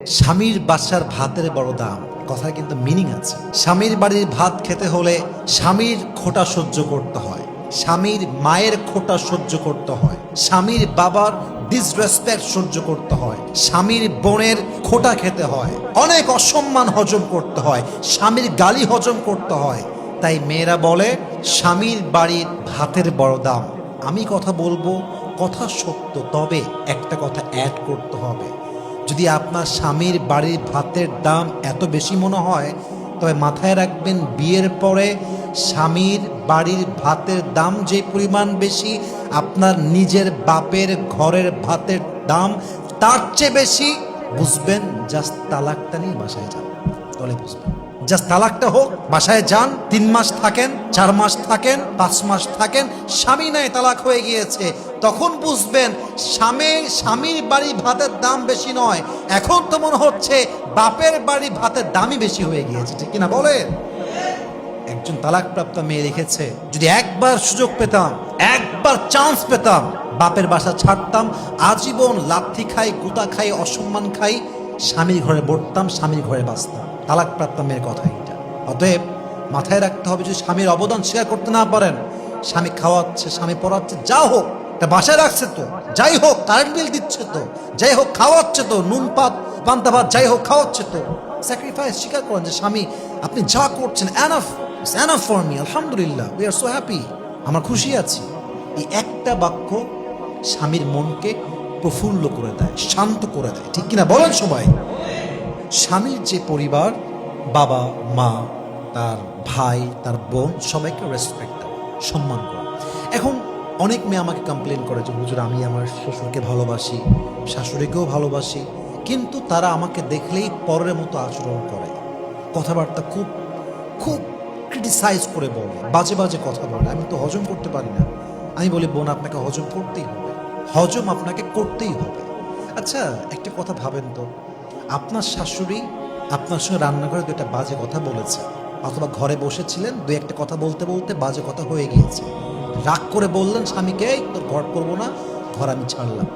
স্বামীর বাসার ভাতের বড় দাম, কথার কিন্তু মিনিং আছে। স্বামীর বাড়ির ভাত খেতে হলে স্বামীর খোঁটা সহ্য করতে হয়, স্বামীর মায়ের খোঁটা সহ্য করতে হয়, স্বামীর বাবার ডিসরেসপেক্ট সহ্য করতে হয়, স্বামীর বোনের খোঁটা খেতে হয়, অনেক অসম্মান হজম করতে হয়, স্বামীর গালি হজম করতে হয়। তাই মেয়েরা বলে স্বামীর বাড়ির ভাতের বড় দাম। আমি কথা বলবো, কথা সত্য, তবে একটা কথা অ্যাড করতে হবে। যদি আপনার স্বামীর বাড়ির ভাতের দাম এত বেশি মনে হয়, তবে মাথায় রাখবেন বিয়ের পরে স্বামীর বাড়ির ভাতের দাম যে পরিমাণ বেশি, আপনার নিজের বাপের ঘরের ভাতের দাম তার চেয়ে বেশি। বুঝবেন, জাস্ট তালাকটা নিয়ে বাসায় যান, তাহলে বুঝবেন। জাস্ট তালাকটা হোক, বাসায় যান, 3 মাস থাকেন, 4 মাস থাকেন, 5 মাস থাকেন, স্বামী নাই তালাক হয়ে গিয়েছে, তখন বুঝবেন স্বামীর বাড়ি ভাতের দাম বেশি নয়, এখন তো মনে হচ্ছে বাপের বাড়ি ভাতের দামই বেশি হয়ে গিয়েছে, ঠিক কিনা বলেন? একজন তালাকপ্রাপ্ত মেয়ে লিখেছে, যদি একবার সুযোগ পেতাম, একবার চান্স পেতাম, বাপের বাসা ছাড়তাম, আজীবন লাথি খাই, গুতা খাই, অসম্মান খাই, স্বামীর ঘরে বসতাম, স্বামীর ঘরে বাঁচতাম। তালাকপ্রাপ্ত মেয়ের কথা এটা। অতএব মাথায় রাখতে হবে, যদি স্বামীর অবদান স্বীকার করতে না পারেন, স্বামী খাওয়াচ্ছে, স্বামী পড়াচ্ছে, যা হোক, তা বাসায় রাখছে তো, যাই হোক কারেন্ট বিল দিচ্ছে তো, যাই হোক খাওয়াচ্ছে তো, নুন পাত পান্তা ভাত যাই হোক খাওয়াচ্ছে তো, স্যাক্রিফাইস স্বীকার করেন যে স্বামী আপনি যা করছেন enough, it's enough for me, আলহামদুলিল্লাহ, উই আর সো হ্যাপি, আমরা খুশি আছি। এই একটা বাক্য স্বামীর মনকে প্রফুল্ল করে দেয়, শান্ত করে দেয়, ঠিক কিনা বলেন সবাই? স্বামীর যে পরিবার, বাবা মা, তার ভাই, তার বোন, সবাইকে রেসপেক্ট দেয়, সম্মান করে। এখন অনেক মেয়ে আমাকে কমপ্লেন করে যে হুজুর, আমি আমার শ্বশুরকে ভালোবাসি, শাশুড়িকেও ভালোবাসি, কিন্তু তারা আমাকে দেখলেই পরের মতো আচরণ করে, কথাবার্তা খুব খুব ক্রিটিসাইজ করে বলে, বাজে বাজে কথা বলে, আমি তো হজম করতে পারি না। আমি বলি, বোন, আপনাকে হজম করতেই হবে, হজম আপনাকে করতেই হবে। আচ্ছা, একটা কথা ভাবেন তো, আপনার শাশুড়ি আপনার সঙ্গে রান্নাঘরে 2টা বাজে কথা বলেছে, অথবা ঘরে বসেছিলেন, 2-1টা কথা বলতে বলতে বাজে কথা হয়ে গিয়েছে, রাগ করে বললেন স্বামীকে, এই তোর ঘর করবো না, ঘর আমি ছাড়লাম।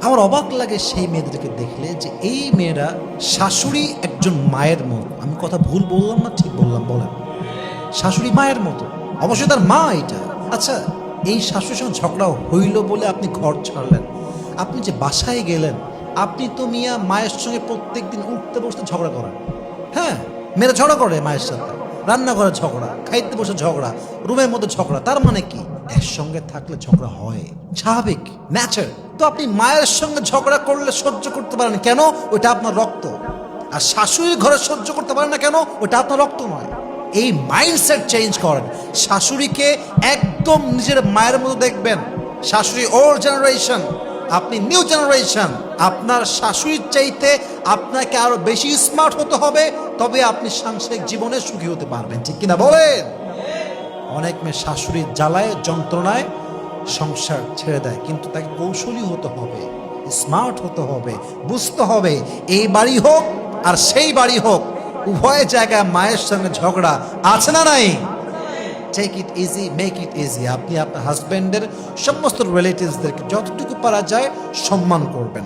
আমার অবাক লাগে সেই মেয়েদেরকে দেখলে, যে এই মেয়েরা শাশুড়ি একজন মায়ের মতো। আমি কথা ভুল বললাম না ঠিক বললাম বলেন? শাশুড়ি মায়ের মতো, অবশ্যই তার মা এটা। আচ্ছা, এই শাশুড়ির সঙ্গে ঝগড়া হইল বলে আপনি ঘর ছাড়লেন, আপনি যে বাসায় গেলেন, আপনি তো মিয়া মায়ের সঙ্গে প্রত্যেক দিন উঠতে বসতে ঝগড়া করেন। হ্যাঁ, মেয়েরা ঝগড়া করে মায়ের সাথে, রান্নাঘরে ঝগড়া, খাইতে বসে ঝগড়া, রুমের মধ্যে ঝগড়া। তার মানে কি? একসঙ্গে থাকলে ঝগড়া হয়, স্বাভাবিক, ন্যাচার। তো আপনি মায়ের সঙ্গে ঝগড়া করলে সহ্য করতে পারেন কেন? ওইটা আপনার রক্ত। আর শাশুড়ির ঘরে সহ্য করতে পারেন না কেন? ওইটা আপনার রক্ত নয়। এই মাইন্ডসেট চেঞ্জ করেন। শাশুড়িকে একদম নিজের মায়ের মতো দেখবেন। শাশুড়ি ওল্ড জেনারেশন, আপনি নিউ জেনারেশন। আপনার শাশুড়ির চাইতে আপনাকে আরো বেশি স্মার্ট হতে হবে, তবে আপনি সাংসারিক জীবনে সুখী হতে পারবেন, ঠিক কিনা বলেন? অনেক মেয়ে শাশুড়ির জ্বালায়, যন্ত্রণায় সংসার ছেড়ে দেয়, কিন্তু তাকে কৌশলী হতে হবে, স্মার্ট হতে হবে, বুঝতে হবে এই বাড়ি হোক আর সেই বাড়ি হোক, উভয় জায়গায় মায়ের সঙ্গে ঝগড়া আছে না নাই? Take it easy, make it easy. আপনি আপনার হাজব্যান্ডের সমস্ত রিলেটিভসদেরকে যতটুকু পারা যায় সম্মান করবেন।